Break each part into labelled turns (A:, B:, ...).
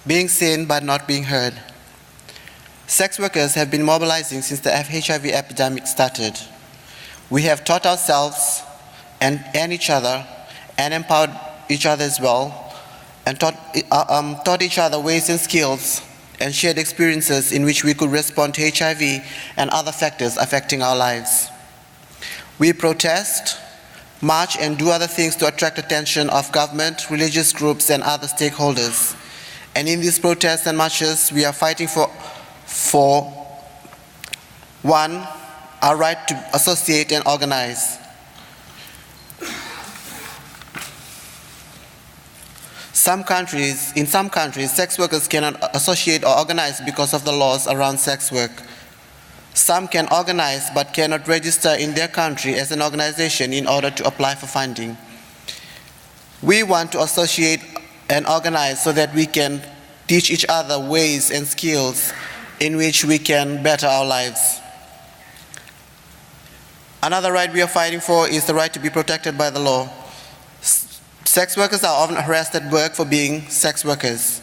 A: being seen but not being heard. Sex workers have been mobilizing since the HIV epidemic started. We have taught ourselves and each other and empowered each other as well, and taught each other ways and skills and shared experiences in which we could respond to HIV and other factors affecting our lives. We protest, march, and do other things to attract attention of government, religious groups, and other stakeholders. And in these protests and marches, we are fighting for one, our right to associate and organize. In some countries, sex workers cannot associate or organize because of the laws around sex work. Some can organize but cannot register in their country as an organization in order to apply for funding. We want to associate and organize so that we can teach each other ways and skills in which we can better our lives. Another right we are fighting for is the right to be protected by the law. Sex workers are often harassed at work for being sex workers.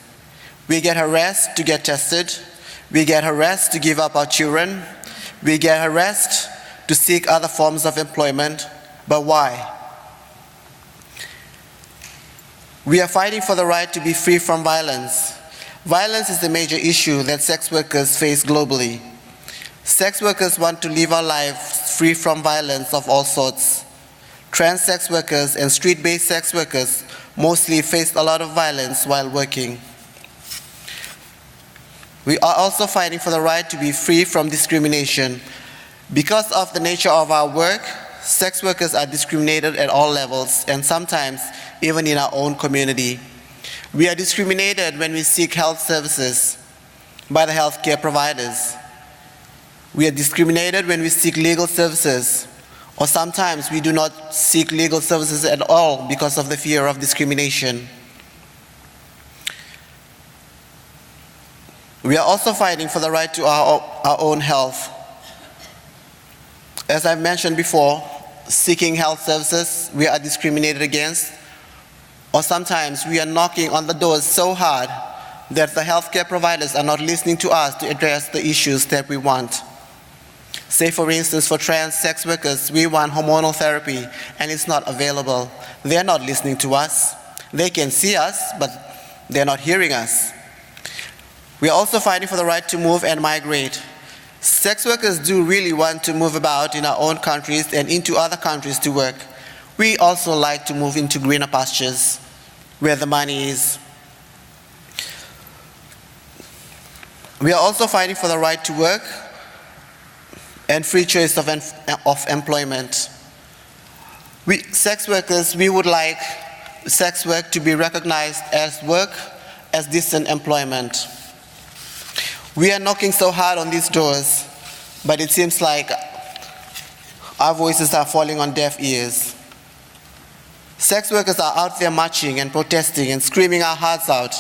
A: We get harassed to get tested. We get harassed to give up our children. We get harassed to seek other forms of employment. But why? We are fighting for the right to be free from violence. Violence is the major issue that sex workers face globally. Sex workers want to live our lives free from violence of all sorts. Trans sex workers and street-based sex workers mostly face a lot of violence while working. We are also fighting for the right to be free from discrimination. Because of the nature of our work, sex workers are discriminated at all levels, and sometimes even in our own community. We are discriminated when we seek health services by the healthcare providers. We are discriminated when we seek legal services, or sometimes we do not seek legal services at all because of the fear of discrimination. We are also fighting for the right to our own health. As I mentioned before, seeking health services, we are discriminated against, or sometimes we are knocking on the doors so hard that the healthcare providers are not listening to us to address the issues that we want. Say, for instance, for trans sex workers, we want hormonal therapy and it's not available. They're not listening to us. They can see us, but they're not hearing us. We are also fighting for the right to move and migrate. Sex workers do really want to move about in our own countries and into other countries to work. We also like to move into greener pastures where the money is. We are also fighting for the right to work and free choice of employment. Sex workers, we would like sex work to be recognized as work, as decent employment. We are knocking so hard on these doors, but it seems like our voices are falling on deaf ears. Sex workers are out there marching and protesting and screaming our hearts out.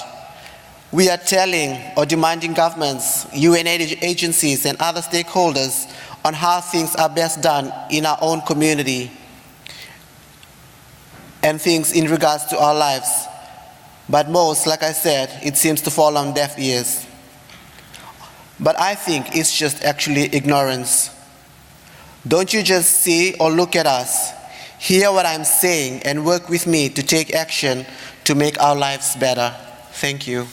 A: We are telling or demanding governments, UN agencies, and other stakeholders on how things are best done in our own community and things in regards to our lives. But most, like I said, it seems to fall on deaf ears. But I think it's just actually ignorance. Don't you just see or look at us, hear what I'm saying, and work with me to take action to make our lives better. Thank you.